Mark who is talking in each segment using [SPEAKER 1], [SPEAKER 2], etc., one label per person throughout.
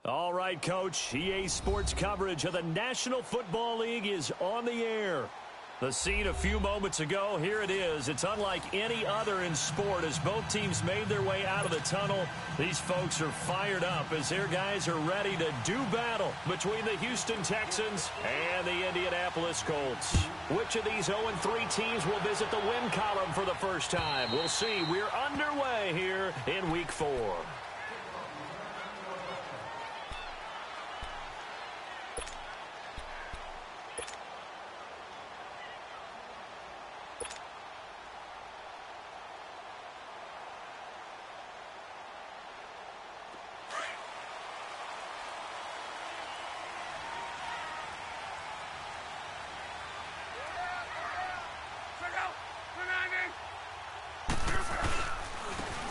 [SPEAKER 1] All right, Coach. EA Sports coverage of the National Football League is on the air. The scene a few moments ago, here it is. It's unlike any other in sport as both teams made their way out of the tunnel. These folks are fired up as their guys are ready to do battle between the Houston Texans and the Indianapolis Colts. Which of these 0-3 teams will visit the win column for the first time? We'll see. We're underway here in Week 4.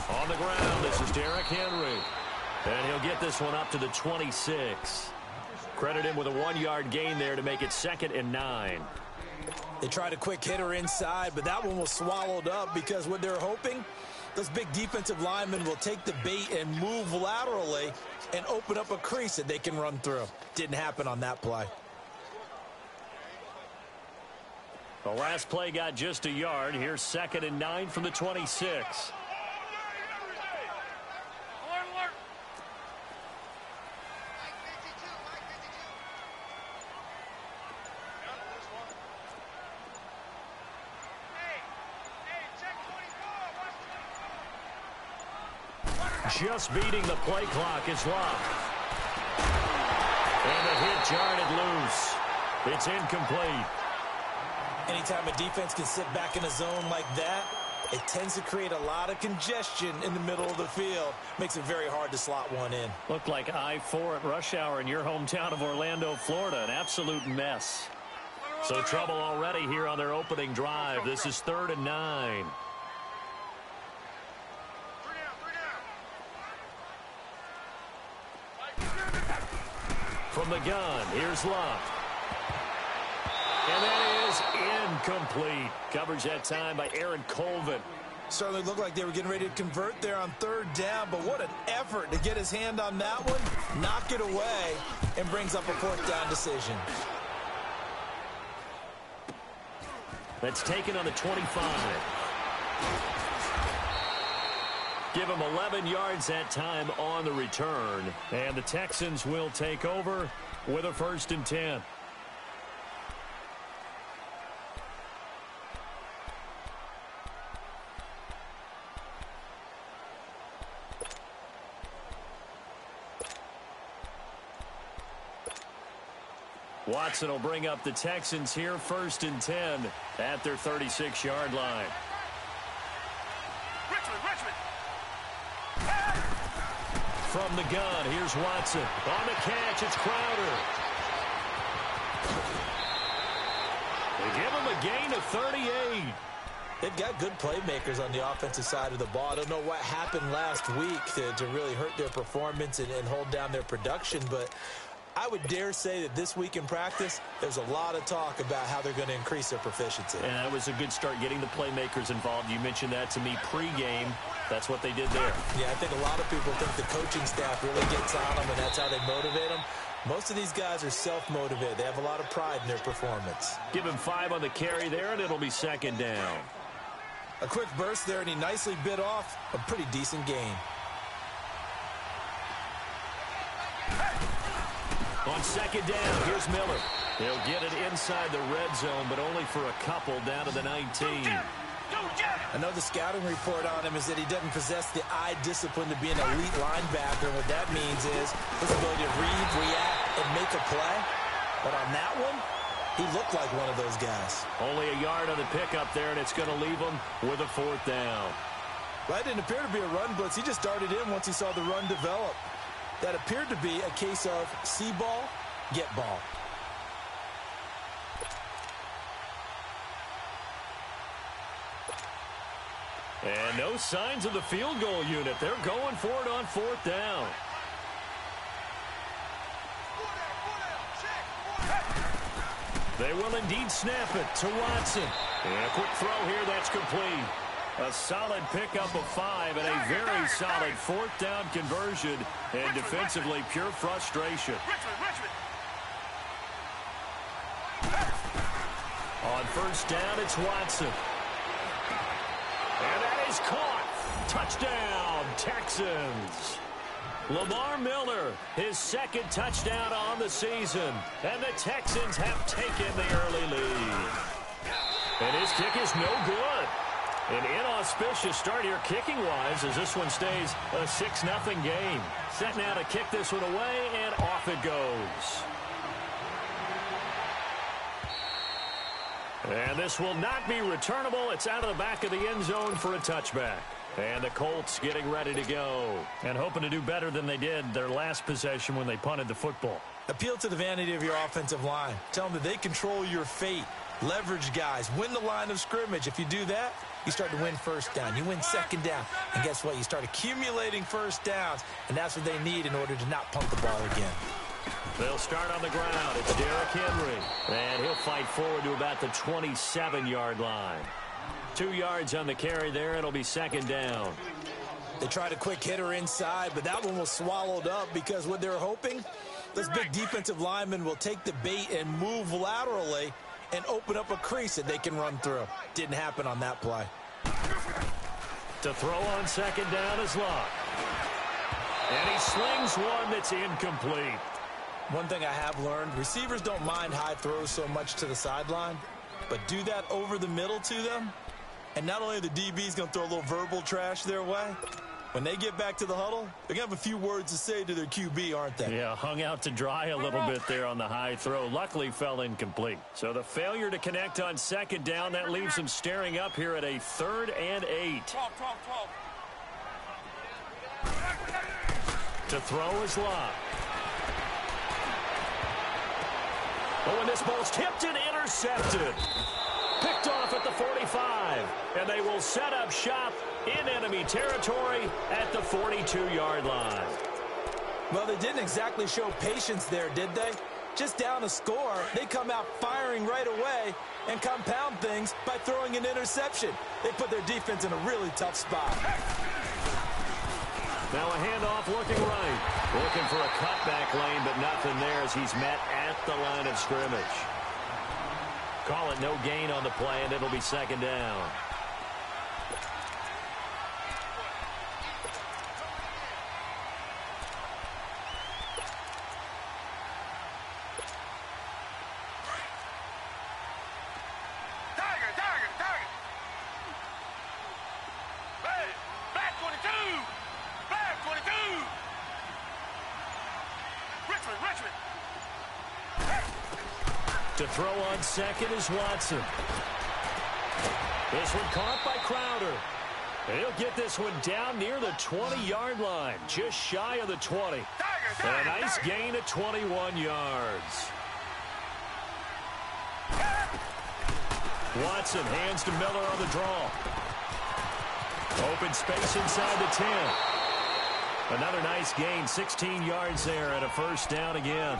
[SPEAKER 1] On the ground, this is Derrick Henry. And he'll get this one up to the 26. Credit him with a 1-yard gain there to make it 2nd and 9.
[SPEAKER 2] They tried a quick hitter inside, but that one was swallowed up because what they're hoping, those big defensive linemen will take the bait and move laterally and open up a crease that they can run through. Didn't happen on that play.
[SPEAKER 1] The last play got just a yard. Here's 2nd and 9 from the 26. Just beating the play clock is Locke. And a hit jarred it loose. It's incomplete.
[SPEAKER 2] Anytime a defense can sit back in a zone like that, it tends to create a lot of congestion in the middle of the field. Makes it very hard to slot one in.
[SPEAKER 1] Looked like I-4 at rush hour in your hometown of Orlando, Florida. An absolute mess. So trouble already here on their opening drive. This is 3rd and 9. From the gun, here's Locke. And that is incomplete. Coverage that time by Aaron Colvin.
[SPEAKER 2] Certainly looked like they were getting ready to convert there on 3rd down, but what an effort to get his hand on that one, knock it away, and brings up a 4th down decision.
[SPEAKER 1] That's taken on the 25. Give him 11 yards that time on the return. And the Texans will take over with a 1st and 10. Watson will bring up the Texans here, 1st and 10 at their 36-yard line. From the gun, here's Watson. On the catch, it's Crowder. They give him a gain of 38.
[SPEAKER 2] They've got good playmakers on the offensive side of the ball. I don't know what happened last week to really hurt their performance and hold down their production, but I would dare say that this week in practice, there's a lot of talk about how they're going to increase their proficiency.
[SPEAKER 1] And that was a good start getting the playmakers involved. You mentioned that to me pregame. That's what they did there.
[SPEAKER 2] Yeah, I think a lot of people think the coaching staff really gets on them, and that's how they motivate them. Most of these guys are self-motivated. They have a lot of pride in their performance.
[SPEAKER 1] Give him 5 on the carry there, and it'll be 2nd down.
[SPEAKER 2] A quick burst there, and he nicely bit off a pretty decent gain.
[SPEAKER 1] On 2nd down, here's Miller. He'll get it inside the red zone, but only for a couple down to the 19.
[SPEAKER 2] I know the scouting report on him is that he doesn't possess the eye discipline to be an elite linebacker. What that means is his ability to read, react, and make a play. But on that one, he looked like one of those guys.
[SPEAKER 1] Only a yard on the pickup there, and it's going to leave him with a 4th down.
[SPEAKER 2] That didn't appear to be a run blitz. He just darted in once he saw the run develop. That appeared to be a case of see ball, get ball.
[SPEAKER 1] And no signs of the field goal unit. They're going for it on 4th down. They will indeed snap it to Watson. And a quick throw here, that's complete. A solid pickup of 5 and a very solid fourth down conversion, and defensively pure frustration. On first down, it's Watson. And that is caught. Touchdown, Texans. Lamar Miller, his second touchdown on the season. And the Texans have taken the early lead. And his kick is no good. An inauspicious start here kicking-wise as this one stays a 6-0 game. Set now to kick this one away, and off it goes. And this will not be returnable. It's out of the back of the end zone for a touchback. And the Colts getting ready to go and hoping to do better than they did their last possession when they punted the football.
[SPEAKER 2] Appeal to the vanity of your offensive line. Tell them that they control your fate. Leverage guys. Win the line of scrimmage. If you do that, you start to win first down. You win second down. And guess what? You start accumulating first downs. And that's what they need in order to not punt the ball again.
[SPEAKER 1] They'll start on the ground. It's Derrick Henry. And he'll fight forward to about the 27-yard line. 2 yards on the carry there. It'll be second down.
[SPEAKER 2] They tried a quick hitter inside, but that one was swallowed up because what they're hoping, this big defensive lineman will take the bait and move laterally and open up a crease that they can run through. Didn't happen on that play.
[SPEAKER 1] To throw on second down is Locke. And he slings one that's incomplete.
[SPEAKER 2] One thing I have learned, receivers don't mind high throws so much to the sideline, but do that over the middle to them, and not only are the DB's going to throw a little verbal trash their way, when they get back to the huddle, they're going to have a few words to say to their QB, aren't they?
[SPEAKER 1] Yeah, hung out to dry a little bit there on the high throw. Luckily fell incomplete. So the failure to connect on second down, that leaves them staring up here at a 3rd and 8. To throw is Locke. Oh, and this ball's tipped and intercepted. Picked off at the 45. And they will set up shop in enemy territory at the 42-yard line.
[SPEAKER 2] Well, they didn't exactly show patience there, did they? Just down a score, they come out firing right away and compound things by throwing an interception. They put their defense in a really tough spot.
[SPEAKER 1] Now a handoff looking right. Looking for a cutback lane, but nothing there as he's met at the line of scrimmage. Call it no gain on the play, and it'll be second down. To throw on second is Watson. This one caught by Crowder. And he'll get this one down near the 20-yard line, just shy of the 20. And a nice gain of 21 yards. Watson hands to Miller on the draw. Open space inside the 10. Another nice gain, 16 yards there and a first down again.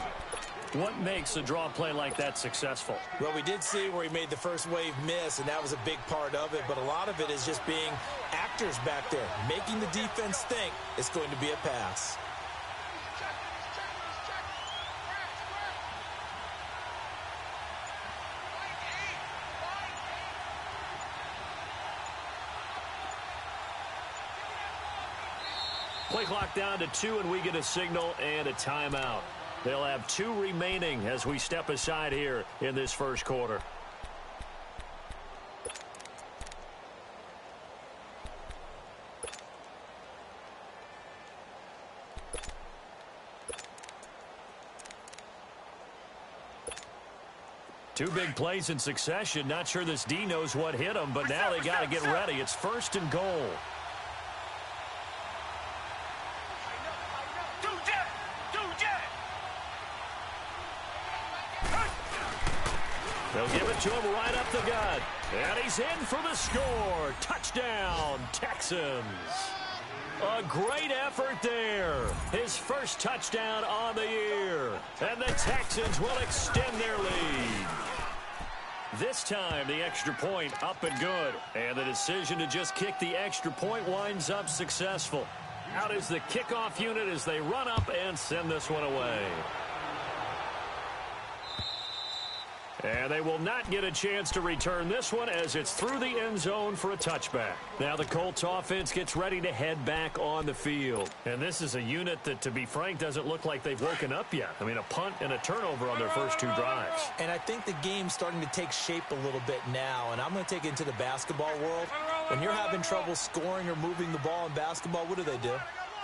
[SPEAKER 1] What makes a draw play like that successful?
[SPEAKER 2] Well, we did see where he made the first wave miss, and that was a big part of it. But a lot of it is just being actors back there, making the defense think it's going to be a pass.
[SPEAKER 1] Play clock down to 2, and we get a signal and a timeout. They'll have 2 remaining as we step aside here in this first quarter. Two big plays in succession. Not sure this D knows what hit him, but now they got to get ready. It's 1st and goal. They'll give it to him right up the gut. And he's in for the score. Touchdown, Texans. A great effort there. His first touchdown on the year. And the Texans will extend their lead. This time, the extra point up and good. And the decision to just kick the extra point winds up successful. Out is the kickoff unit as they run up and send this one away. And they will not get a chance to return this one as it's through the end zone for a touchback. Now the Colts offense gets ready to head back on the field. And this is a unit that, to be frank, doesn't look like they've woken up yet. I mean, a punt and a turnover on their first 2 drives.
[SPEAKER 2] And I think the game's starting to take shape a little bit now. And I'm going to take it into the basketball world. When you're having trouble scoring or moving the ball in basketball, what do?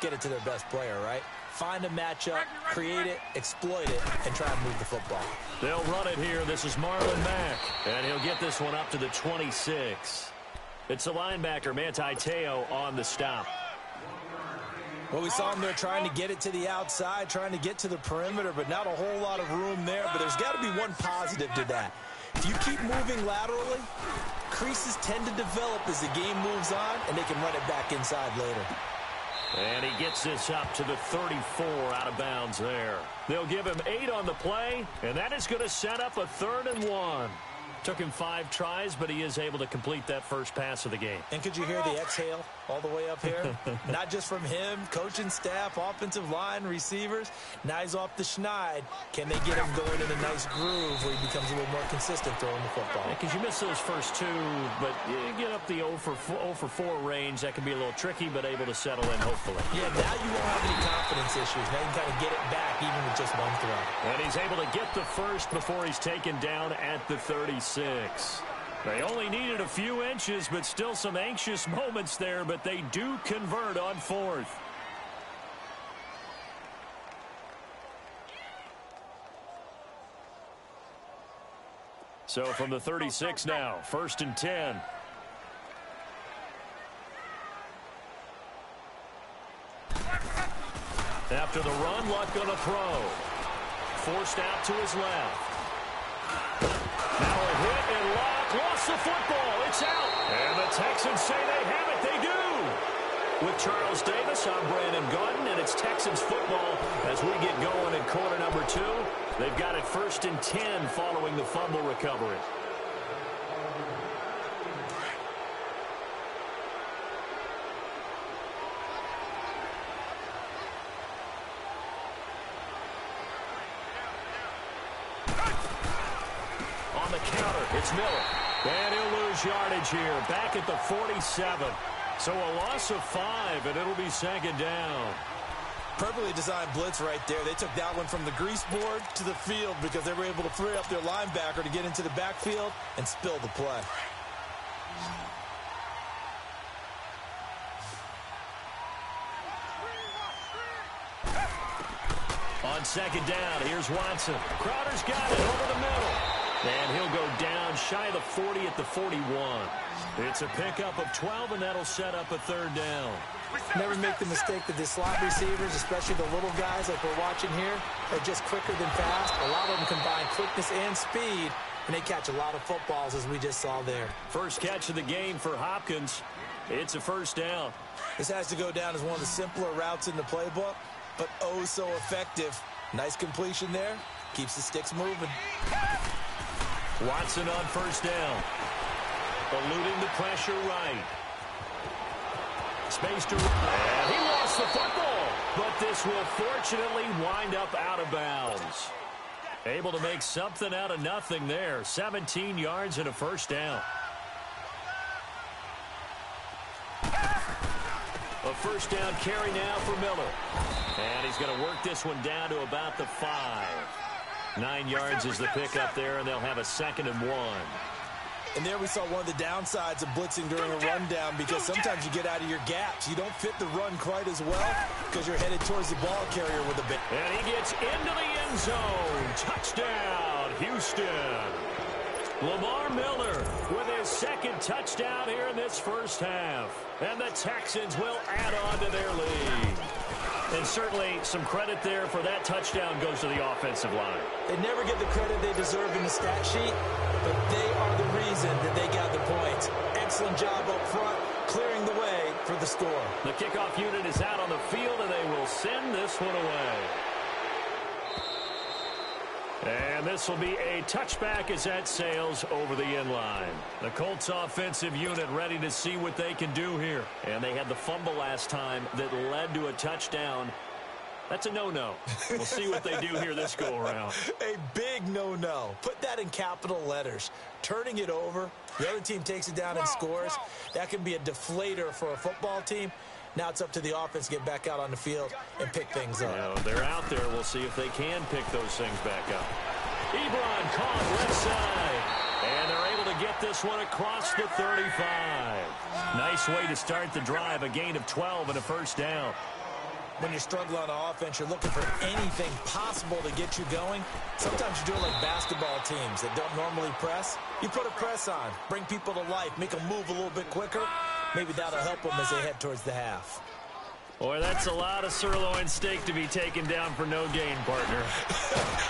[SPEAKER 2] Get it to their best player, right? Find a matchup, create it, exploit it, and try and move the football.
[SPEAKER 1] They'll run it here. This is Marlon Mack, and he'll get this one up to the 26. It's the linebacker, Manti Te'o, on the stop.
[SPEAKER 2] Well, we saw him there trying to get it to the outside, trying to get to the perimeter, but not a whole lot of room there. But there's got to be one positive to that. If you keep moving laterally, creases tend to develop as the game moves on, and they can run it back inside later.
[SPEAKER 1] And he gets this up to the 34 out of bounds there. They'll give him 8 on the play, and that is going to set up a 3rd and 1. Took him 5 tries, but he is able to complete that first pass of the game.
[SPEAKER 2] And could you hear the exhale all the way up here? Not just from him, coaching staff, offensive line, receivers. Now he's off the schneid. Can they get him going in a nice groove where he becomes a little more consistent throwing the football?
[SPEAKER 1] Because you miss those first 2, but you get up the 0 for 4 range. That can be a little tricky, but able to settle in, hopefully.
[SPEAKER 2] Yeah, now you won't have any confidence issues. Now you can kind of get it back even with just 1 throw.
[SPEAKER 1] And he's able to get the first before he's taken down at the 36. They only needed a few inches, but still some anxious moments there, but they do convert on 4th. So from the 36 now, 1st and 10. After the run, Luck on a throw. Forced out to his left. Now a hit, and Luck lost the football. It's out. And the Texans say they have it. They do. With Charles Davis, I'm Brandon Gaudin, and it's Texans football as we get going in quarter number 2. They've got it 1st and 10 following the fumble recovery. The counter, it's Miller. And he'll lose yardage here, back at the 47. So a loss of 5, and it'll be 2nd down.
[SPEAKER 2] Perfectly designed blitz right there. They took that one from the grease board to the field because they were able to free up their linebacker to get into the backfield and spill the play.
[SPEAKER 1] On 2nd down, here's Watson. Crowder's got it over the middle. And he'll go down shy of the 40 at the 41. It's a pickup of 12, and that'll set up a 3rd down.
[SPEAKER 2] Never make the mistake that the slot receivers, especially the little guys like we're watching here, are just quicker than fast. A lot of them combine quickness and speed, and they catch a lot of footballs, as we just saw there.
[SPEAKER 1] First catch of the game for Hopkins. It's a 1st down.
[SPEAKER 2] This has to go down as one of the simpler routes in the playbook, but oh so effective. Nice completion there. Keeps the sticks moving.
[SPEAKER 1] Watson on 1st down. Eluding the pressure right. Space to... And he lost the football. But this will fortunately wind up out of bounds. Able to make something out of nothing there. 17 yards and a 1st down. A 1st down carry now for Miller. And he's going to work this one down to about the 5. 9 yards is the pickup there, and they'll have a 2nd and 1.
[SPEAKER 2] And there we saw one of the downsides of blitzing during a rundown because sometimes you get out of your gaps. You don't fit the run quite as well because you're headed towards the ball carrier with a bit.
[SPEAKER 1] And he gets into the end zone. Touchdown, Houston. Lamar Miller with his 2nd touchdown here in this first half. And the Texans will add on to their lead. And certainly some credit there for that touchdown goes to the offensive line.
[SPEAKER 2] They never get the credit they deserve in the stat sheet, but they are the reason that they got the points. Excellent job up front, clearing the way for the score.
[SPEAKER 1] The kickoff unit is out on the field, and they will send this one away. And this will be a touchback as that sails over the end line. The Colts offensive unit ready to see what they can do here. And they had the fumble last time that led to a touchdown. That's a no-no. We'll see what they do here this go-around.
[SPEAKER 2] A big no-no. Put that in capital letters. Turning it over, the other team takes it down and scores. That can be a deflator for a football team. Now it's up to the offense to get back out on the field and pick things up.
[SPEAKER 1] Now, they're out there. We'll see if they can pick those things back up. Ebron caught left side. And they're able to get this one across the 35. Nice way to start the drive. A gain of 12 and a first down.
[SPEAKER 2] When you struggle on offense, you're looking for anything possible to get you going. Sometimes you do it like basketball teams that don't normally press. You put a press on, bring people to life, make them move a little bit quicker. Maybe that'll help them as they head towards the half.
[SPEAKER 1] Boy, that's a lot of sirloin steak to be taken down for no gain, partner.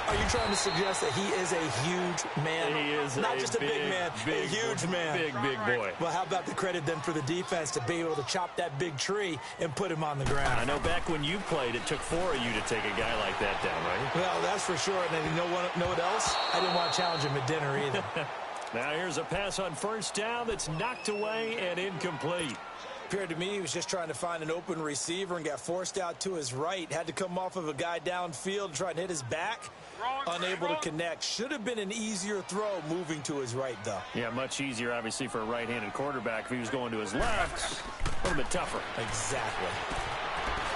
[SPEAKER 2] Are you trying to suggest that he is a huge man?
[SPEAKER 1] He is
[SPEAKER 2] not just a big man, a huge man.
[SPEAKER 1] Big boy.
[SPEAKER 2] Well, how about the credit then for the defense to be able to chop that big tree and put him on the ground?
[SPEAKER 1] I know back when you played, it took 4 of you to take a guy like that down, right?
[SPEAKER 2] Well, that's for sure. And then you know what else? I didn't want to challenge him at dinner either.
[SPEAKER 1] Now here's a pass on first down that's knocked away and incomplete.
[SPEAKER 2] Appeared to me he was just trying to find an open receiver and got forced out to his right. Had to come off of a guy downfield and try and hit his back. Unable to connect. Should have been an easier throw moving to his right, though.
[SPEAKER 1] Yeah, much easier, obviously, for a right-handed quarterback. If he was going to his left, a little bit tougher.
[SPEAKER 2] Exactly.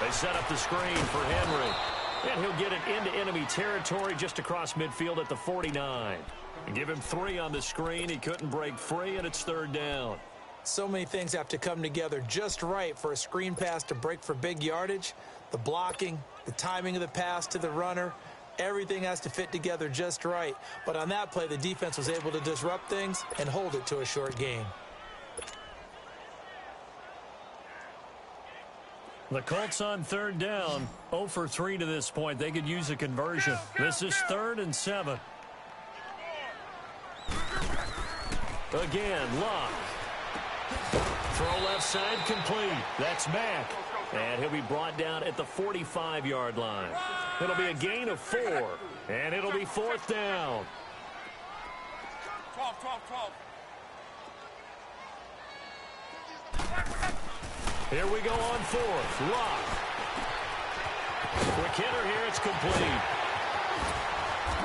[SPEAKER 1] They set up the screen for Henry. And he'll get it into enemy territory just across midfield at the 49. And give him 3 on the screen. He couldn't break free, and it's third down.
[SPEAKER 2] So many things have to come together just right for a screen pass to break for big yardage. The blocking, the timing of the pass to the runner, everything has to fit together just right. But on that play, the defense was able to disrupt things and hold it to a short gain.
[SPEAKER 1] The Colts on third down, 0 for 3 to this point. They could use a conversion. This is 3rd and 7. Again, Locke. Throw left side complete. That's Mack. And he'll be brought down at the 45-yard line. It'll be a gain of 4. And it'll be 4th down. 12. Here we go on 4th. Locke. Quick hitter here. It's complete.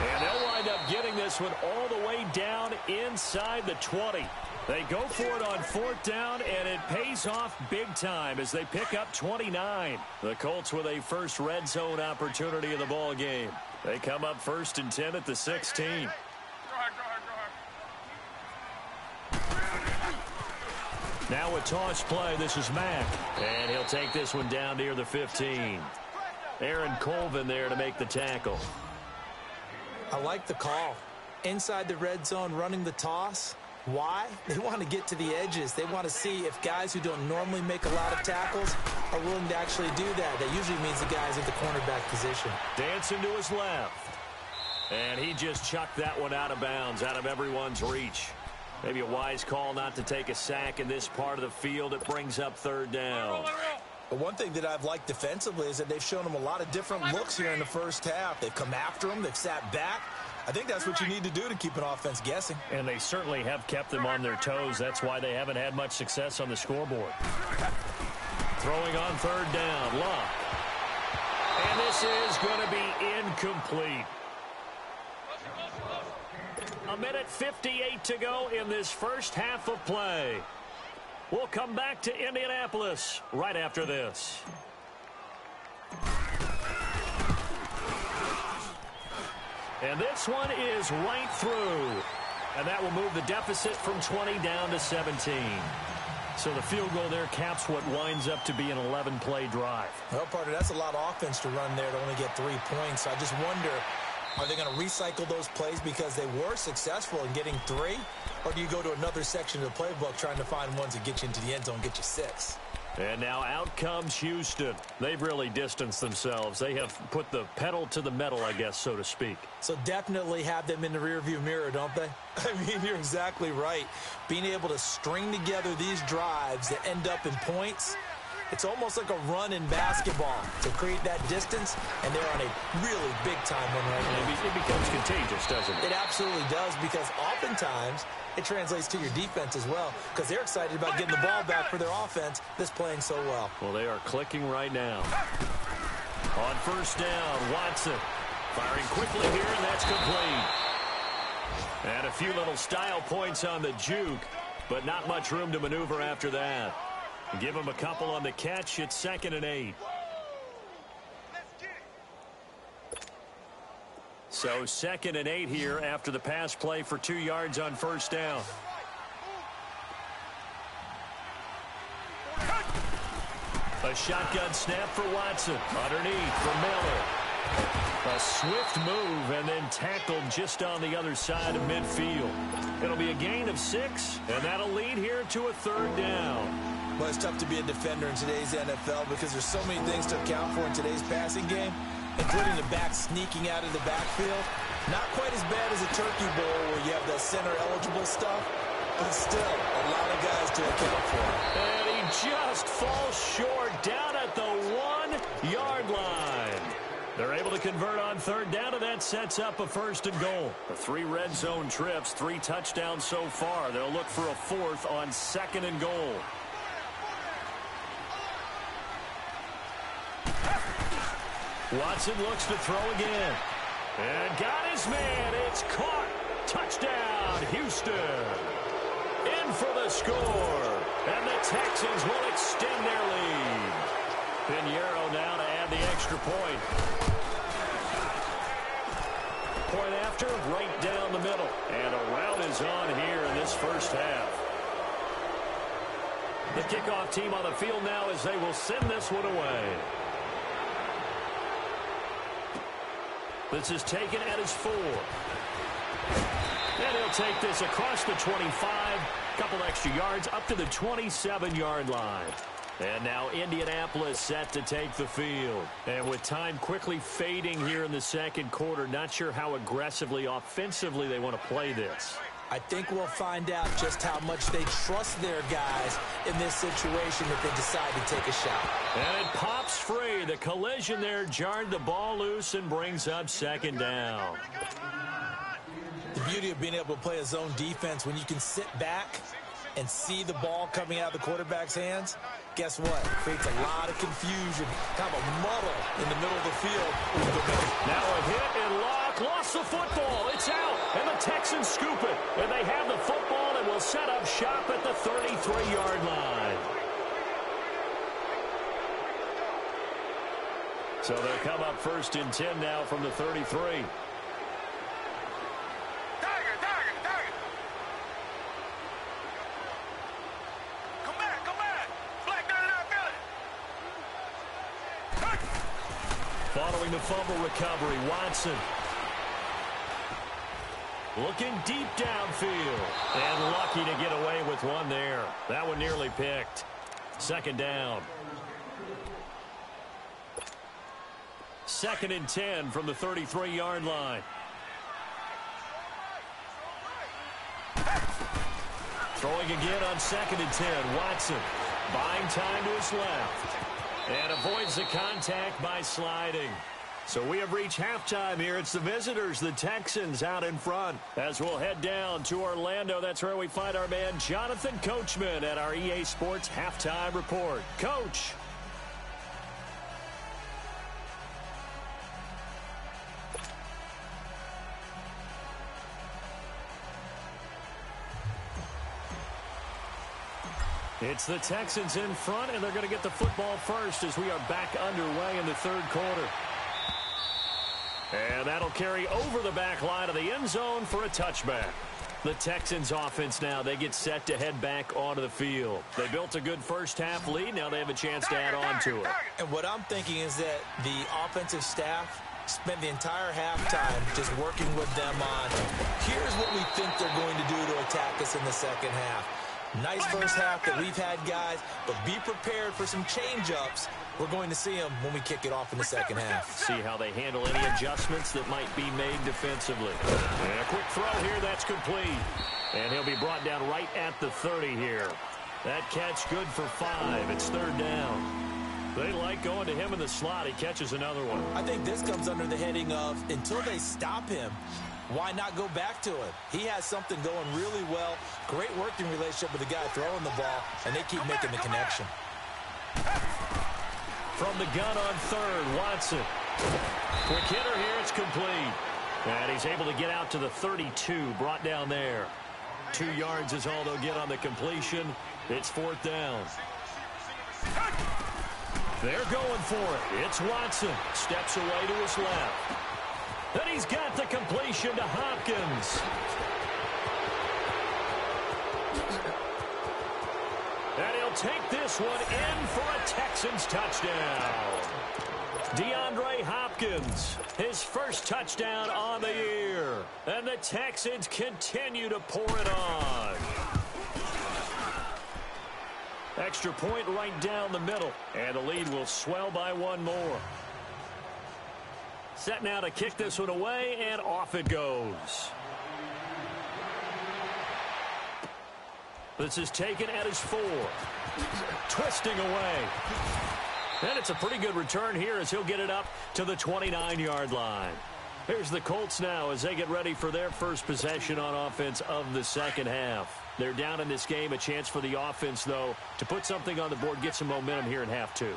[SPEAKER 1] And they'll wind up getting this one all the way down inside the 20. They go for it on 4th down, and it pays off big time as they pick up 29. The Colts with a first red zone opportunity in the ball game. They come up 1st and 10 at the 16. Now a toss play. This is Mack. And he'll take this one down near the 15. Aaron Colvin there to make the tackle.
[SPEAKER 2] I like the call. Inside the red zone, running the toss. Why? They want to get to the edges. They want to see if guys who don't normally make a lot of tackles are willing to actually do that. That usually means the guys at the cornerback position.
[SPEAKER 1] Dancing to his left. And he just chucked that one out of bounds, out of everyone's reach. Maybe a wise call not to take a sack in this part of the field. It brings up 3rd down.
[SPEAKER 2] But one thing that I've liked defensively is that they've shown him a lot of different looks here in the first half. They've come after him. They've sat back. I think that's what you need to do to keep an offense guessing.
[SPEAKER 1] And they certainly have kept them on their toes. That's why they haven't had much success on the scoreboard. Throwing on 3rd down, Locke. And this is going to be incomplete. 1:58 to go in this first half of play. We'll come back to Indianapolis right after this. And this one is right through. And that will move the deficit from 20 down to 17. So the field goal there caps what winds up to be an 11-play drive.
[SPEAKER 2] Well, partner, that's a lot of offense to run there to only get 3 points. I just wonder, are they going to recycle those plays because they were successful in getting 3? Or do you go to another section of the playbook trying to find ones that get you into the end zone, get you 6?
[SPEAKER 1] And now out comes Houston. They've really distanced themselves. They have put the pedal to the metal, I guess, so to speak.
[SPEAKER 2] So definitely have them in the rearview mirror, don't they? I mean, you're exactly right. Being able to string together these drives that end up in points, It's almost like a run in basketball to create that distance, and they're on a really big-time one right now.
[SPEAKER 1] It becomes contagious, doesn't it?
[SPEAKER 2] It absolutely does, because oftentimes it translates to your defense as well, because they're excited about getting the ball back for their offense that's playing so well.
[SPEAKER 1] Well, they are clicking right now. On first down, Watson firing quickly here, and that's complete. And a few little style points on the juke, but not much room to maneuver after that. Give him a couple on the catch. It's 2nd and 8. So 2nd and 8 here after the pass play for 2 yards on first down. A shotgun snap for Watson. Underneath for Miller. A swift move and then tackled just on the other side of midfield. It'll be a gain of 6, and that'll lead here to a 3rd down.
[SPEAKER 2] Well, it's tough to be a defender in today's NFL because there's so many things to account for in today's passing game, including the back sneaking out of the backfield. Not quite as bad as a turkey bowl where you have the center-eligible stuff, but still a lot of guys to account for.
[SPEAKER 1] And he just falls short down at the 1-yard line. They're able to convert on 3rd down, and that sets up a 1st and goal. The 3 red zone trips, 3 touchdowns so far. They'll look for a 4th on 2nd and goal. Watson looks to throw again. And got his man. It's caught. Touchdown, Houston. In for the score. And the Texans will extend their lead. Pinheiro now to add the extra point. Point after, right down the middle. And a rout is on here in this first half. The kickoff team on the field now as they will send this one away. This is taken at his 4. And he'll take this across the 25. Couple extra yards up to the 27-yard line. And now Indianapolis set to take the field. And with time quickly fading here in the 2nd quarter, not sure how aggressively, offensively they want to play this.
[SPEAKER 2] I think we'll find out just how much they trust their guys in this situation if they decide to take a shot.
[SPEAKER 1] And it pops free. The collision there jarred the ball loose and brings up 2nd down.
[SPEAKER 2] The beauty of being able to play a zone defense when you can sit back and see the ball coming out of the quarterback's hands, guess what? It creates a lot of confusion, kind of a muddle in the middle of the field.
[SPEAKER 1] Now a hit and Locke lost the football. It's out, and the Texans scoop it. And they have the football and will set up shop at the 33-yard line. So they'll come up 1st and 10 now from the 33. Following the fumble recovery, Watson. Looking deep downfield. And lucky to get away with one there. That one nearly picked. 2nd down. 2nd and 10 from the 33-yard line. Throwing again on 2nd and 10. Watson buying time to his left. And avoids the contact by sliding. So we have reached halftime here. It's the visitors, the Texans, out in front. As we'll head down to Orlando, that's where we find our man Jonathan Coachman at our EA Sports Halftime Report. Coach. It's the Texans in front, and they're going to get the football first as we are back underway in the 3rd quarter. And that'll carry over the back line of the end zone for a touchback. The Texans offense now, they get set to head back onto the field. They built a good first half lead. Now they have a chance to add on to it.
[SPEAKER 2] And what I'm thinking is that the offensive staff spent the entire halftime just working with them on, here's what we think they're going to do to attack us in the 2nd half. Nice first half that we've had, guys, but be prepared for some change-ups. We're going to see them when we kick it off in the 2nd half.
[SPEAKER 1] See how they handle any adjustments that might be made defensively. And a quick throw here, that's complete. And he'll be brought down right at the 30 here. That catch good for 5. It's 3rd down. They like going to him in the slot. He catches another one.
[SPEAKER 2] I think this comes under the heading of until they stop him, why not go back to him? He has something going really well. Great working relationship with the guy throwing the ball, and they keep making the connection.
[SPEAKER 1] From the gun on 3rd, Watson. Quick hitter here, it's complete. And he's able to get out to the 32, brought down there. 2 yards is all they'll get on the completion. It's 4th down. They're going for it. It's Watson. Steps away to his left. Then he's got the completion to Hopkins. And he'll take this one in for a Texans touchdown. DeAndre Hopkins, his first touchdown on the year. And the Texans continue to pour it on. Extra point right down the middle. And the lead will swell by 1 more. Set now to kick this one away, and off it goes. This is taken at his 4. Twisting away. And it's a pretty good return here as he'll get it up to the 29-yard line. Here's the Colts now as they get ready for their first possession on offense of the second half. They're down in this game. A chance for the offense, though, to put something on the board, get some momentum here in half 2.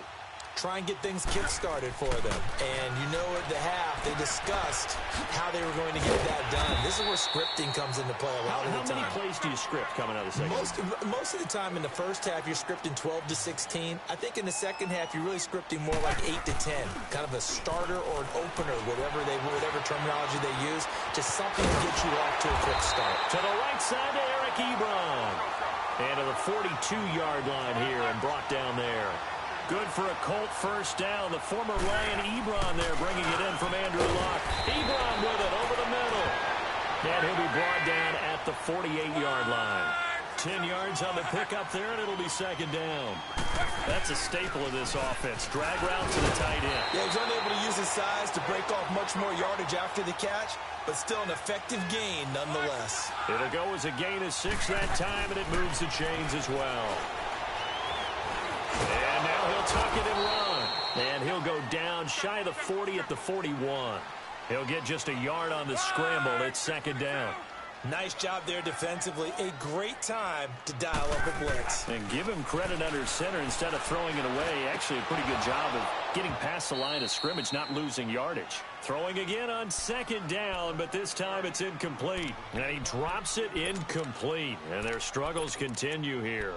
[SPEAKER 2] Try and get things kick-started for them. And you know at the half, they discussed how they were going to get that done. This is where scripting comes into play a lot of the time.
[SPEAKER 1] How many plays do you script coming out of the second?
[SPEAKER 2] Most of the time in the first half, you're scripting 12 to 16. I think in the second half, you're really scripting more like 8 to 10. Kind of a starter or an opener, whatever terminology they use. Just something to get you off to a quick start.
[SPEAKER 1] To the right side to Eric Ebron. And to the 42-yard line here and brought down there. Good for a Colt first down. The former Ryan Ebron there bringing it in from Andrew Luck. Ebron with it over the middle. And he'll be brought down at the 48-yard line. 10 yards on the pickup there, and it'll be second down. That's a staple of this offense. Drag route to the tight end.
[SPEAKER 2] Yeah, he's unable to use his size to break off much more yardage after the catch, but still an effective gain nonetheless.
[SPEAKER 1] It'll go as a gain of 6 that time, and it moves the chains as well. And now he'll tuck it and run. And he'll go down shy of the 40 at the 41. He'll get just a yard on the scramble. It's second down.
[SPEAKER 2] Nice job there defensively. A great time to dial up a blitz.
[SPEAKER 1] And give him credit under center instead of throwing it away. Actually, a pretty good job of getting past the line of scrimmage, not losing yardage. Throwing again on second down, but this time it's incomplete. And he drops it incomplete. And their struggles continue here.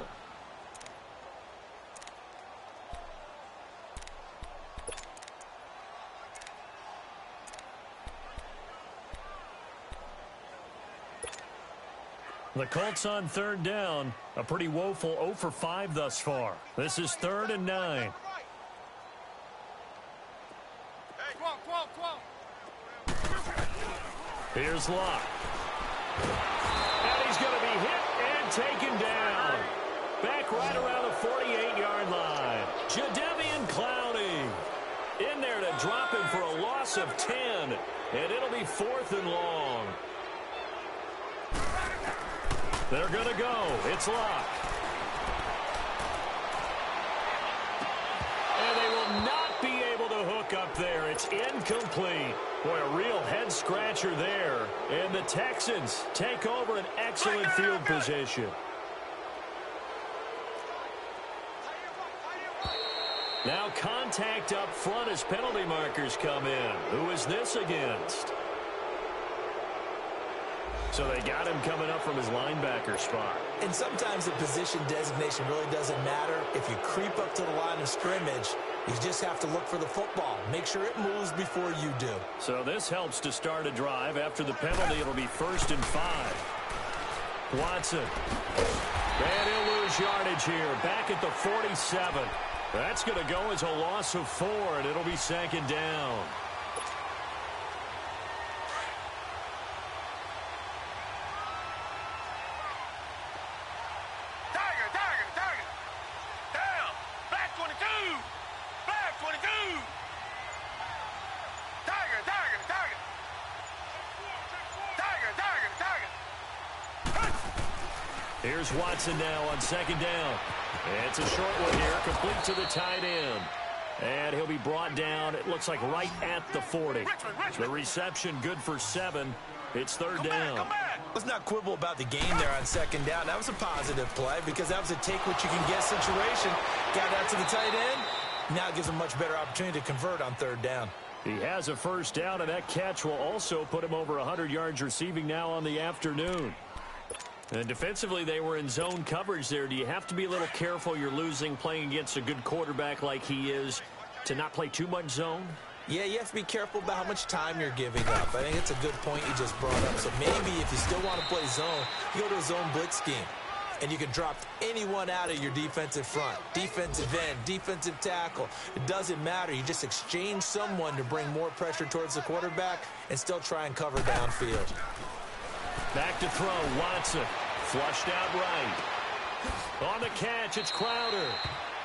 [SPEAKER 1] The Colts on third down. A pretty woeful 0 for 5 thus far. This is 3rd and 9. Here's Locke. And he's going to be hit and taken down. Back right around the 48-yard line. Jadeveon Clowney in there to drop him for a loss of 10. And it'll be 4th and long. They're going to go. It's Locke. And they will not be able to hook up there. It's incomplete. Boy, a real head-scratcher there. And the Texans take over an excellent field position. Now contact up front as penalty markers come in. Who is this against? So they got him coming up from his linebacker spot.
[SPEAKER 2] And sometimes the position designation really doesn't matter. If you creep up to the line of scrimmage, you just have to look for the football. Make sure it moves before you do.
[SPEAKER 1] So this helps to start a drive. After the penalty, it'll be 1st and 5. Watson. And he'll lose yardage here. Back at the 47. That's going to go as a loss of 4, and it'll be 2nd down. Here's Watson now on second down. It's a short one here, complete to the tight end. And he'll be brought down, it looks like right at the 40. The reception good for 7. It's third down.
[SPEAKER 2] Let's not quibble about the game there on second down. That was a positive play because that was a take-what-you-can-get situation. Got out to the tight end. Now it gives him a much better opportunity to convert on third down.
[SPEAKER 1] He has a first down, and that catch will also put him over 100 yards receiving now on the afternoon. And defensively, they were in zone coverage there. Do you have to be a little careful you're losing playing against a good quarterback like he is to not play too much zone?
[SPEAKER 2] Yeah, you have to be careful about how much time you're giving up. I think it's a good point you just brought up. So maybe if you still want to play zone, you go to a zone blitz scheme. And you can drop anyone out of your defensive front. Defensive end, defensive tackle. It doesn't matter. You just exchange someone to bring more pressure towards the quarterback and still try and cover downfield.
[SPEAKER 1] Back to throw, Watson. Flushed out right. On the catch, it's Crowder.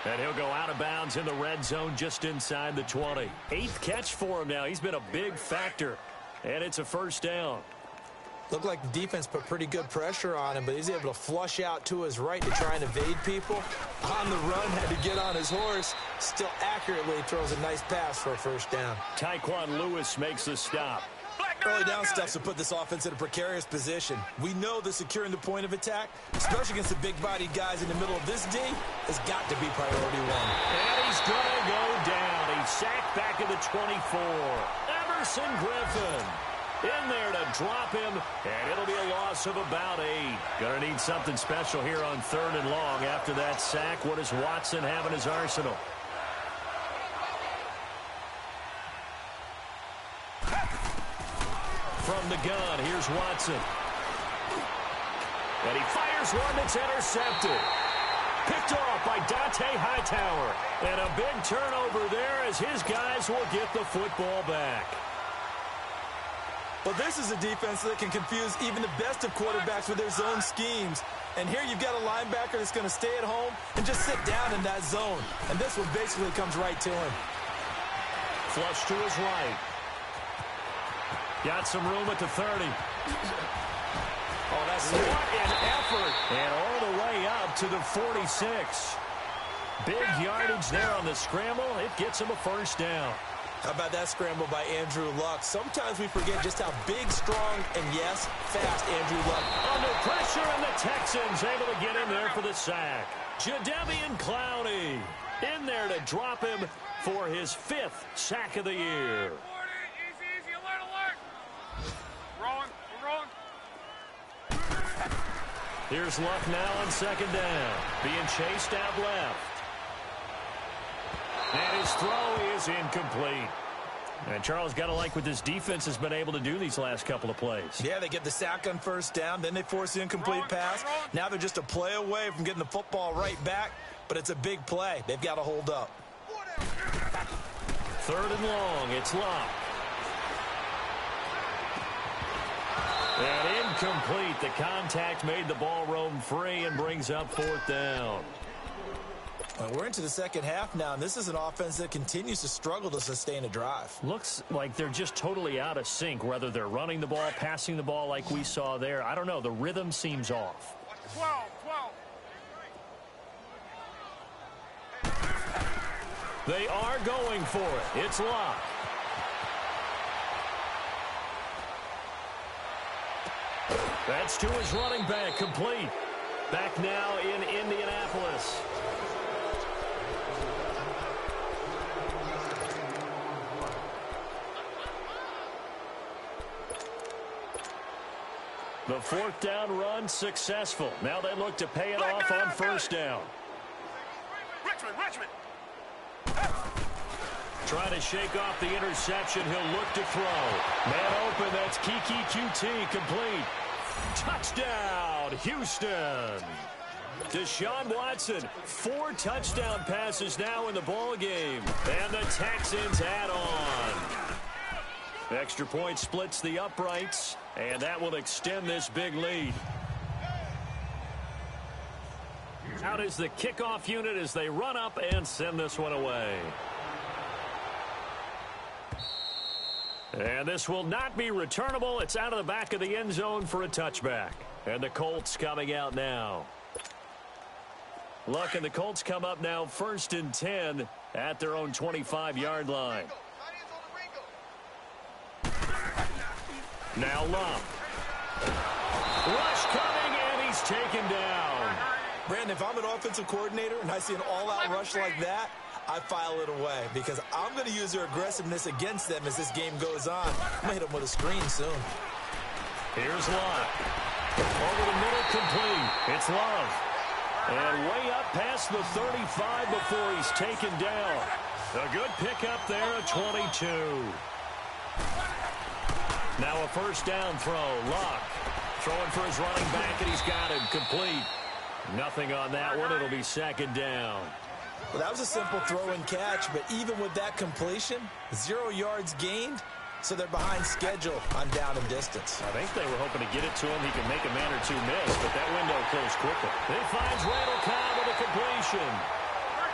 [SPEAKER 1] And he'll go out of bounds in the red zone just inside the 20. 8th catch for him now. He's been a big factor. And it's a first down.
[SPEAKER 2] Looked like the defense put pretty good pressure on him, but he's able to flush out to his right to try and evade people. On the run, had to get on his horse. Still accurately throws a nice pass for a first down.
[SPEAKER 1] Tyquan Lewis makes the stop.
[SPEAKER 2] Early down stuff to put this offense in a precarious position. We know that securing the point of attack, especially against the big-bodied guys in the middle of this D, has got to be priority one.
[SPEAKER 1] And he's going to go down. He's sacked back at the 24. Emerson Griffin in there to drop him, and it'll be a loss of about 8. Going to need something special here on third and long after that sack. What does Watson have in his arsenal? From the gun, here's Watson. And he fires one that's intercepted. Picked off by Dante Hightower. And a big turnover there as his guys will get the football back.
[SPEAKER 2] But this is a defense that can confuse even the best of quarterbacks with their zone schemes. And here you've got a linebacker that's going to stay at home and just sit down in that zone. And this one basically comes right to him.
[SPEAKER 1] Flush to his right. Got some room at the 30. Oh, that's what an effort. And all the way up to the 46. Big yardage there on the scramble. It gets him a first down.
[SPEAKER 2] How about that scramble by Andrew Luck? Sometimes we forget just how big, strong, and, yes, fast Andrew Luck.
[SPEAKER 1] Under pressure, and the Texans able to get in there for the sack. Jadeveon Clowney in there to drop him for his 5th sack of the year.
[SPEAKER 3] Easy, alert. Wrong.
[SPEAKER 1] Here's Luck now on second down. Being chased out left. And his throw is incomplete. And Charles, got to like what this defense has been able to do these last couple of plays.
[SPEAKER 2] Yeah, they get the sack on first down, then they force the incomplete pass. Now they're just a play away from getting the football right back, but it's a big play. They've got to hold up.
[SPEAKER 1] Third and long, it's Luck. And incomplete. The contact made the ball roam free and brings up 4th down.
[SPEAKER 2] Well, we're into the second half now, and this is an offense that continues to struggle to sustain a drive.
[SPEAKER 1] Looks like they're just totally out of sync, whether they're running the ball, passing the ball like we saw there. I don't know. The rhythm seems off.
[SPEAKER 3] 12.
[SPEAKER 1] They are going for it. It's Luck. That's to his running back, complete. Back now in Indianapolis. The 4th down run successful. Now they look to pay it off on first down.
[SPEAKER 3] Richmond.
[SPEAKER 1] Trying to shake off the interception. He'll look to throw. Man open. That's Kiki QT, complete. Touchdown, Houston. Deshaun Watson, 4 touchdown passes now in the ball game. And the Texans add on. Extra point splits the uprights, and that will extend this big lead. Out is the kickoff unit as they run up and send this one away. And this will not be returnable. It's out of the back of the end zone for a touchback. And the Colts coming out now. Luck and the Colts come up now 1st and 10 at their own 25-yard line. Now Luck. Rush coming, and he's taken down.
[SPEAKER 2] Brandon, if I'm an offensive coordinator and I see an all-out rush like that, I file it away because I'm going to use their aggressiveness against them as this game goes on. I'm going to hit them with a screen soon.
[SPEAKER 1] Here's Love. Over the middle, complete. It's Love. And way up past the 35 before he's taken down. A good pickup there at 22. Now a first down throw. Locke throwing for his running back, and he's got him complete. Nothing on that one. It'll be 2nd down.
[SPEAKER 2] Well, that was a simple throw and catch, but even with that completion, 0 yards gained, so they're behind schedule on down and distance.
[SPEAKER 1] I think they were hoping to get it to him. He can make a man or two miss, but that window closed quickly. He finds Randall Cobb with a completion.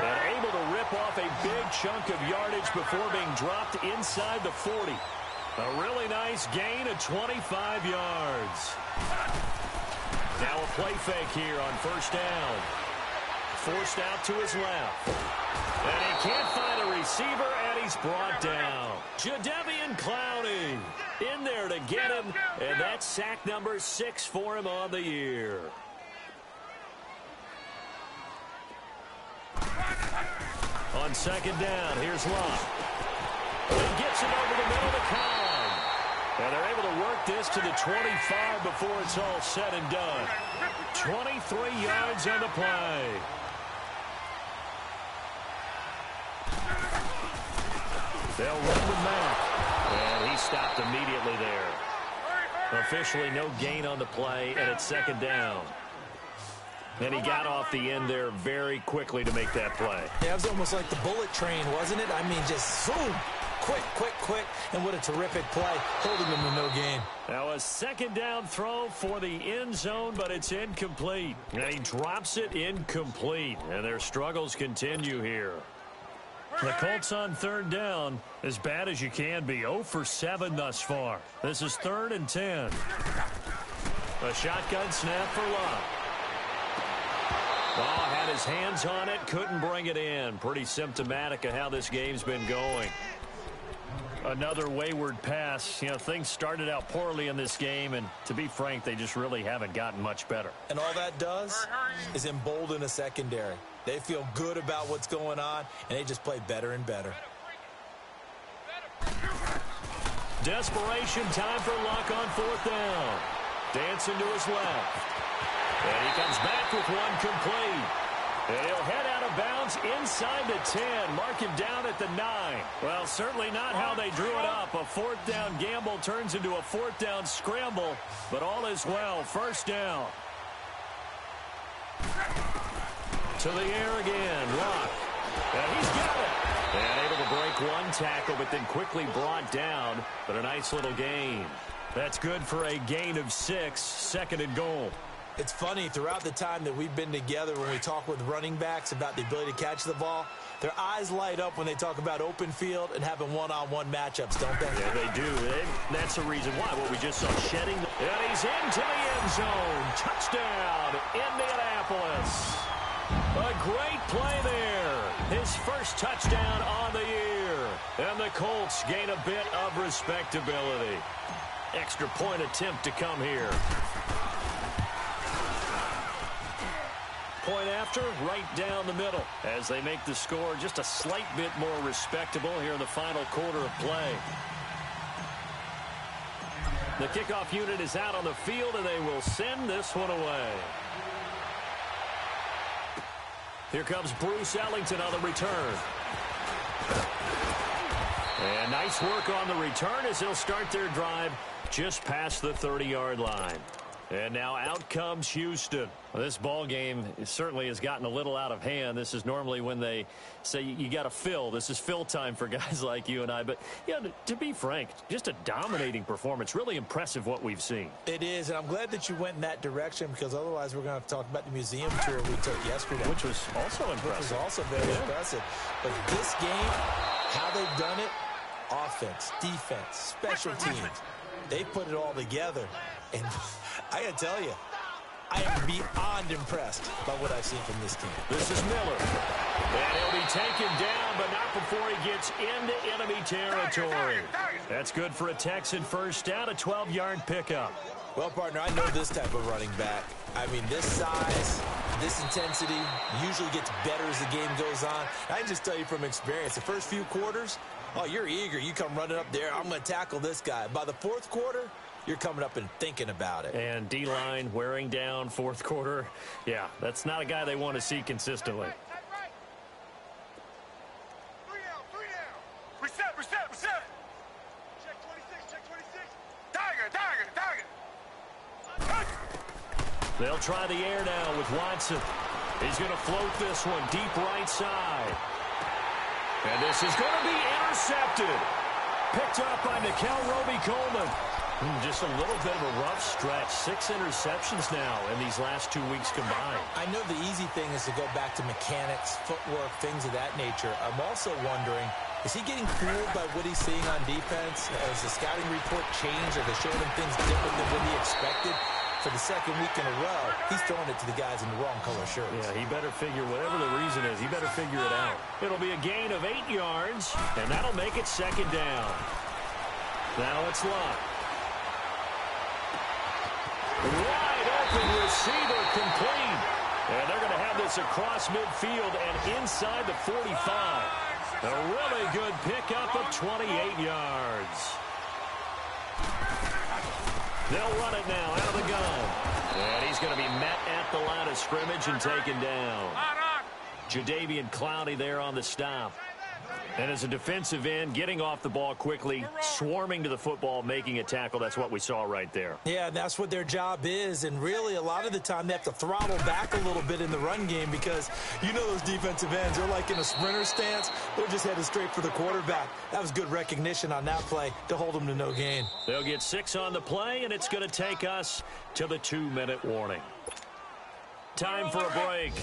[SPEAKER 1] And able to rip off a big chunk of yardage before being dropped inside the 40. A really nice gain of 25 yards. Now a play fake here on 1st down. Forced out to his left. And he can't find a receiver, and he's brought down. Jadeveon Clowney in there to get him, and that's sack number 6 for him on the year. On 2nd down, here's Love. He gets it over the middle to Cobb. And they're able to work this to the 25 before it's all said and done. 23 yards on the play. They'll run with Mack. And he stopped immediately there. Officially no gain on the play, and it's 2nd down. And he got off the end there very quickly to make that play.
[SPEAKER 2] Yeah, it was almost like the bullet train, wasn't it? I mean, just zoom. Quick, and what a terrific play, holding him to no gain.
[SPEAKER 1] Now a 2nd down throw for the end zone, but it's incomplete. And he drops it incomplete, and their struggles continue here. The Colts on 3rd down, as bad as you can be, 0 for 7 thus far. This is 3rd and 10. A shotgun snap for Love. Oh, had his hands on it, couldn't bring it in. Pretty symptomatic of how this game's been going. Another wayward pass. You know, things started out poorly in this game, and to be frank, they just really haven't gotten much better.
[SPEAKER 2] And all that does is embolden a secondary. They feel good about what's going on, and they just play better and better.
[SPEAKER 1] Desperation time for Luck on 4th down. Dancing to his left. And he comes back with one complete. And he'll head out of bounds inside the 10. Mark him down at the 9. Well, certainly not how they drew it up. A 4th down gamble turns into a 4th down scramble. But all is well. 1st down. To the air again. Luck. And he's got it. And able to break one tackle, but then quickly brought down. But a nice little gain. That's good for a gain of 6. 2nd and goal.
[SPEAKER 2] It's funny, throughout the time that we've been together, when we talk with running backs about the ability to catch the ball, their eyes light up when they talk about open field and having one-on-one matchups, don't they?
[SPEAKER 1] Yeah, they do. That's the reason why. What we just saw, shedding. And he's into the end zone. Touchdown, Indianapolis. A great play there. His first touchdown on the year. And the Colts gain a bit of respectability. Extra point attempt to come here. Point after, right down the middle, as they make the score just a slight bit more respectable here in the final quarter of play. The kickoff unit is out on the field, and they will send this one away. Here comes Bruce Ellington on the return. And nice work on the return as they'll start their drive just past the 30-yard line. And now out comes Houston. Well, this ball game certainly has gotten a little out of hand. This is normally when they say you got to fill. This is fill time for guys like you and I. But, yeah, to be frank, just a dominating performance. Really impressive what we've seen.
[SPEAKER 2] It is, and I'm glad that you went in that direction because otherwise we're going to have to talk about the museum tour we took yesterday.
[SPEAKER 1] Which was also impressive.
[SPEAKER 2] Which was also very impressive. But this game, how they've done it, offense, defense, special teams. They put it all together. And I got to tell you, I am beyond impressed by what I've seen from this team.
[SPEAKER 1] This is Miller. And he'll be taken down, but not before he gets into enemy territory. That's good for a Texan first down, a 12-yard pickup.
[SPEAKER 2] Well, partner, I know this type of running back. I mean, this size, this intensity usually gets better as the game goes on. I can just tell you from experience, the first few quarters, oh, you're eager. You come running up there, I'm going to tackle this guy. By the fourth quarter, you're coming up and thinking about it.
[SPEAKER 1] And D-line wearing down fourth quarter. Yeah, that's not a guy they want to see consistently.
[SPEAKER 3] Reset. Check 26. Target.
[SPEAKER 1] They'll try the air now with Watson. He's going to float this one deep right side. And this is going to be intercepted. Picked up by Nikel Roby-Coleman. Just a little bit of a rough stretch. 6 interceptions now in these last 2 weeks combined.
[SPEAKER 2] I know the easy thing is to go back to mechanics, footwork, things of that nature. I'm also wondering, is he getting fooled by what he's seeing on defense? Has the scouting report changed? Are they showing him things different than what he expected? For the second week in a row, he's throwing it to the guys in the wrong color shirts.
[SPEAKER 1] Yeah, he better figure, whatever the reason is, he better figure it out. It'll be a gain of 8 yards, and that'll make it second down. Now it's Locke. Wide open receiver complete. And they're going to have this across midfield and inside the 45. A really good pickup of 28 yards. They'll run it now out of the gun. And he's going to be met at the line of scrimmage and taken down. Jadeveon Clowney there on the stop. And as a defensive end, getting off the ball quickly, swarming to the football, making a tackle. That's what we saw right there.
[SPEAKER 2] Yeah, that's what their job is. And really, a lot of the time, they have to throttle back a little bit in the run game because you know those defensive ends, they're like in a sprinter stance. They're just headed straight for the quarterback. That was good recognition on that play to hold them to no gain.
[SPEAKER 1] They'll get 6 on the play, and it's going to take us to the 2-minute warning. Time for a break.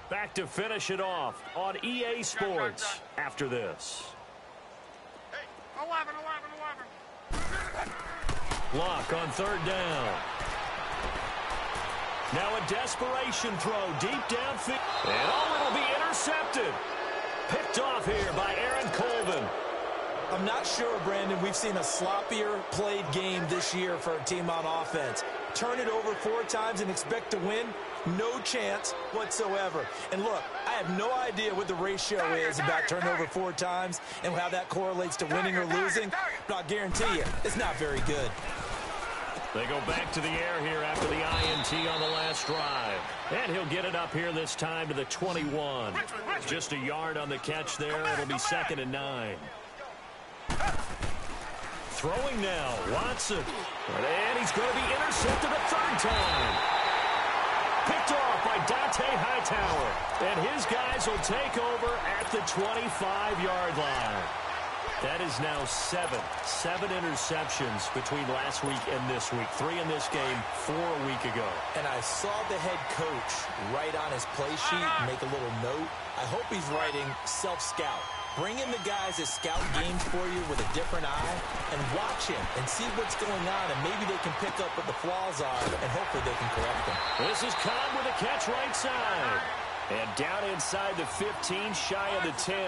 [SPEAKER 1] Back to finish it off on EA Sports after this.
[SPEAKER 3] Hey, 11.
[SPEAKER 1] Locke on third down. Now a desperation throw deep downfield. And it'll be intercepted. Picked off here by Aaron Colvin.
[SPEAKER 2] I'm not sure, Brandon, we've seen a sloppier played game this year for a team on offense. Turn it over 4 times and expect to win? No chance whatsoever. And look, I have no idea what the ratio is about turnover 4 times and how that correlates to winning or losing, but I'll guarantee you, it's not very good.
[SPEAKER 1] They go back to the air here after the INT on the last drive. And he'll get it up here this time to the 21. Just a yard on the catch there. It'll be 2nd and 9. Throwing now, Watson. And he's going to be intercepted a 3rd time. Picked off by Dante Hightower. And his guys will take over at the 25-yard line. That is now 7 interceptions between last week and this week. 3 in this game, 4 a week ago.
[SPEAKER 2] And I saw the head coach write on his play sheet, make a little note. I hope he's writing self-scout. Bring in the guys that scout games for you with a different eye and watch him and see what's going on, and maybe they can pick up what the flaws are, and hopefully they can correct them.
[SPEAKER 1] This is Cobb with a catch right side. And down inside the 15, shy of the 10.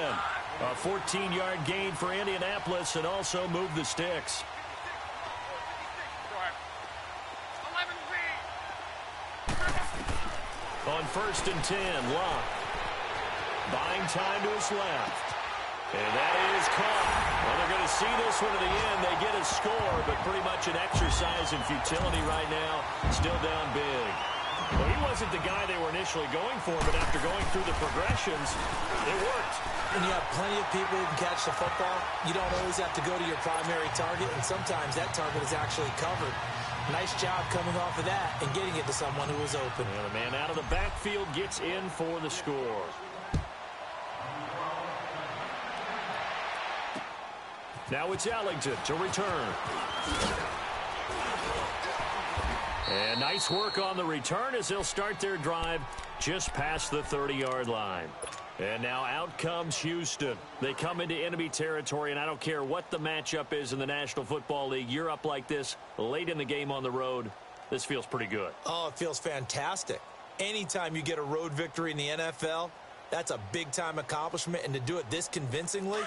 [SPEAKER 1] A 14-yard gain for Indianapolis and also move the sticks.
[SPEAKER 3] 11
[SPEAKER 1] On 1st and 10, Locke. Buying time to his left. And that is caught. Well, they're going to see this one to the end. They get a score, but pretty much an exercise in futility right now. Still down big. Well, he wasn't the guy they were initially going for, but after going through the progressions, it worked.
[SPEAKER 2] When you have plenty of people who can catch the football, you don't always have to go to your primary target, and sometimes that target is actually covered. Nice job coming off of that and getting it to someone who was open.
[SPEAKER 1] And the man out of the backfield gets in for the score. Now it's Ellington to return. And nice work on the return as they'll start their drive just past the 30-yard line. And now out comes Houston. They come into enemy territory, and I don't care what the matchup is in the National Football League. You're up like this late in the game on the road. This feels pretty good.
[SPEAKER 2] Oh, it feels fantastic. Anytime you get a road victory in the NFL, that's a big-time accomplishment. And to do it this convincingly,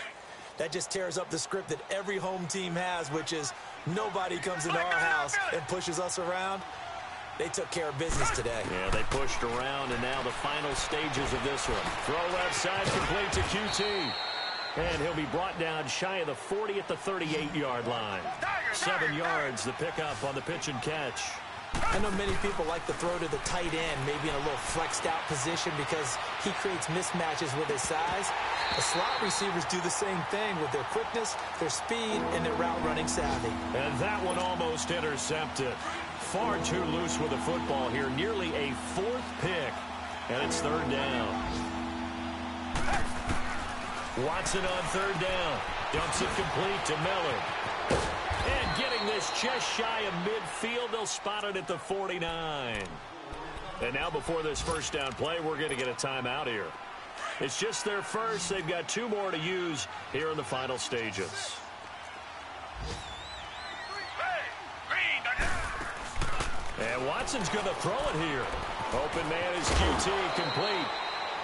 [SPEAKER 2] that just tears up the script that every home team has, which is nobody comes into our house and pushes us around. They took care of business today.
[SPEAKER 1] Yeah, they pushed around, and now the final stages of this one. Throw left side, complete to QT. And he'll be brought down shy of the 40 at the 38-yard line. 7 yards, the pickup on the pitch and catch.
[SPEAKER 2] I know many people like to throw to the tight end, maybe in a little flexed out position because he creates mismatches with his size. The slot receivers do the same thing with their quickness, their speed, and their route running savvy.
[SPEAKER 1] And that one almost intercepted. Far too loose with the football here. Nearly a 4th pick. And it's 3rd down. Watson on 3rd down. Dumps it complete to Miller. And getting this just shy of midfield. They'll spot it at the 49. And now before this first down play, we're going to get a timeout here. It's just their first. They've got 2 more to use here in the final stages. And Watson's going to throw it here. Open man is QT, complete.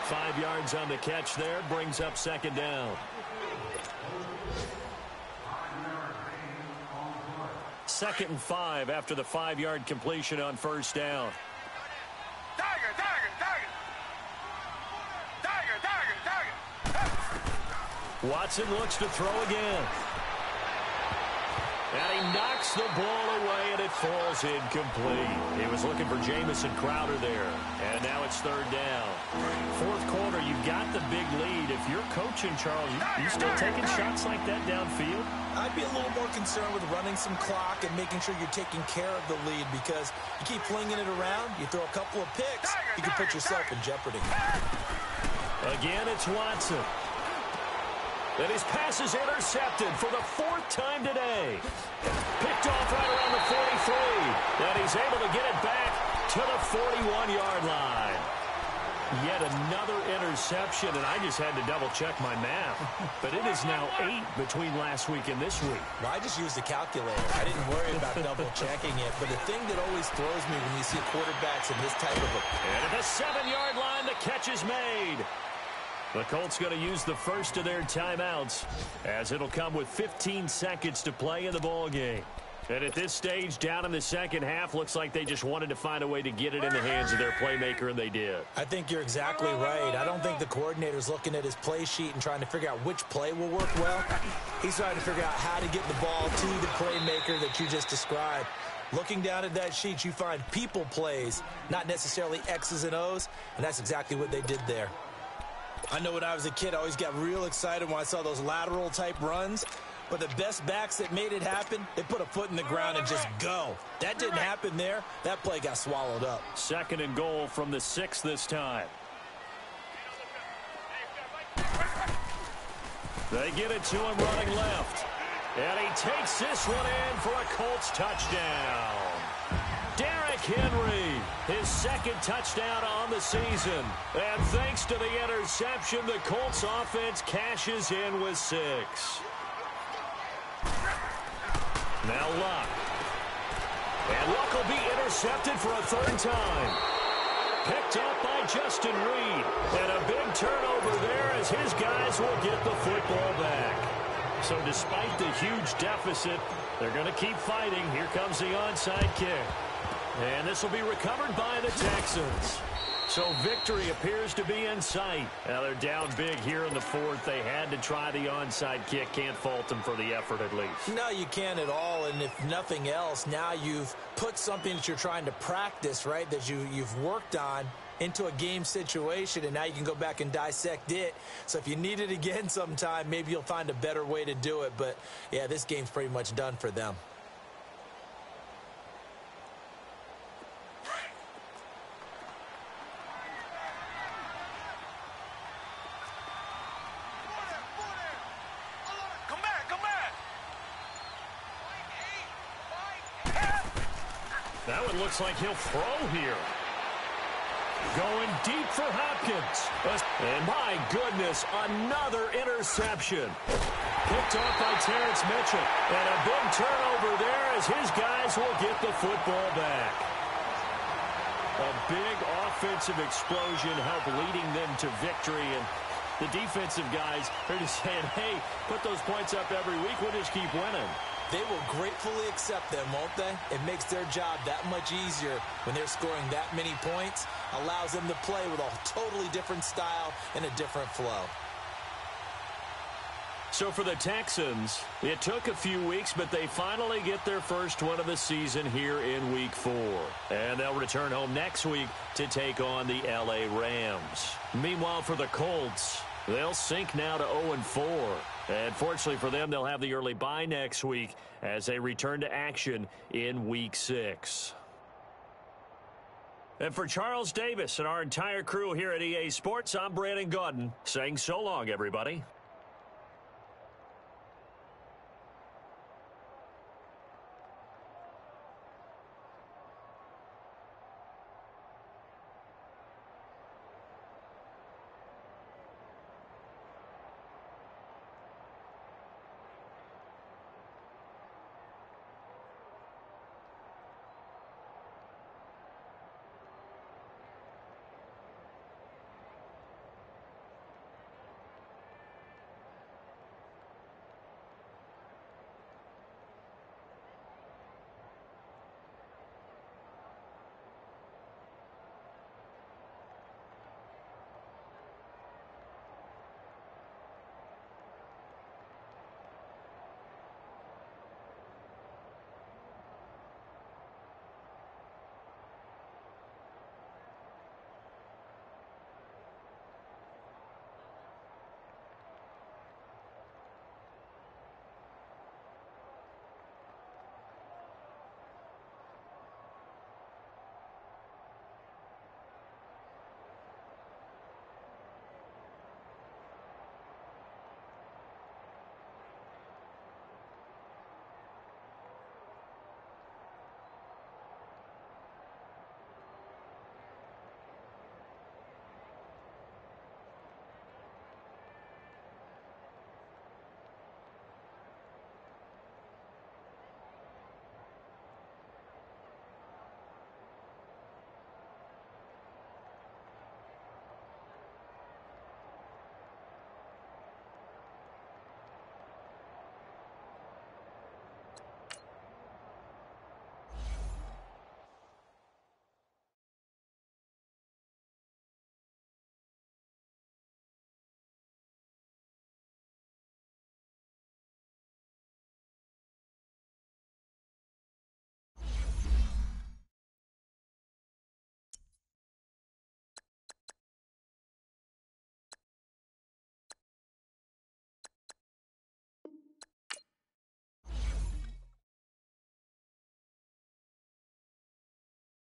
[SPEAKER 1] 5 yards on the catch there, brings up 2nd down. 2nd and 5 after the 5-yard completion on 1st down. Watson looks to throw again. And he knocks the ball away, and it falls incomplete. He was looking for Jamison Crowder there. And now it's 3rd down. 4th quarter, you've got the big lead. If you're coaching, Charles, you still taking shots like that downfield?
[SPEAKER 2] I'd be a little more concerned with running some clock and making sure you're taking care of the lead, because you keep flinging it around, you throw a couple of picks, you can put yourself in jeopardy.
[SPEAKER 1] Again, it's Watson. And his pass is intercepted for the 4th time today. Picked off right around the 43. And he's able to get it back to the 41-yard line. Yet another interception, and I just had to double-check my math. But it is now 8 between last week and this week.
[SPEAKER 2] Well, I just used a calculator. I didn't worry about double-checking it. But the thing that always throws me when you see quarterbacks in this type of a...
[SPEAKER 1] And at the 7-yard line, the catch is made. The Colts going to use the first of their timeouts, as it'll come with 15 seconds to play in the ball game. And at this stage, down in the second half, looks like they just wanted to find a way to get it in the hands of their playmaker, and they did.
[SPEAKER 2] I think you're exactly right. I don't think the coordinator's looking at his play sheet and trying to figure out which play will work well. He's trying to figure out how to get the ball to the playmaker that you just described. Looking down at that sheet, you find people plays, not necessarily X's and O's, and that's exactly what they did there. I know when I was a kid, I always got real excited when I saw those lateral-type runs. But the best backs that made it happen, they put a foot in the ground and just go. That didn't happen there. That play got swallowed up. 2nd and goal from the 6 this time. They get it to him running left. And he takes this one in for a Colts touchdown. Derrick Henry, his 2nd touchdown on the season. And thanks to the interception, the Colts offense cashes in with 6. Now Luck. And Luck will be intercepted for a 3rd time. Picked up by Justin Reed. And a big turnover there as his guys will get the football back. So despite the huge deficit, they're going to keep fighting. Here comes the onside kick. And this will be recovered by the Texans. So victory appears to be in sight. Now they're down big here in the 4th. They had to try the onside kick. Can't fault them for the effort at least. No, you can't at all. And if nothing else, now you've put something that you're trying to practice, right, that you've worked on into a game situation, and now you can go back and dissect it. So if you need it again sometime, maybe you'll find a better way to do it. But, yeah, this game's pretty much done for them.
[SPEAKER 1] That one looks like he'll throw here. Going deep for Hopkins. And my goodness, another interception. Picked off by Terrence Mitchell. And a big turnover there as his guys will get the football back. A big offensive explosion helped leading them to victory. And the defensive guys are just saying, hey, put those points up every week. We'll just keep winning.
[SPEAKER 2] They will gratefully accept them, won't they? It makes their job that much easier when they're scoring that many points. Allows them to play with a totally different style and a different flow.
[SPEAKER 1] So for the Texans, it took a few weeks, but they finally get their first win of the season here in Week 4. And they'll return home next week to take on the L.A. Rams. Meanwhile, for the Colts, they'll sink now to 0-4. And fortunately for them, they'll have the early bye next week as they return to action in Week 6. And for Charles Davis and our entire crew here at EA Sports, I'm Brandon Gaudin saying so long, everybody.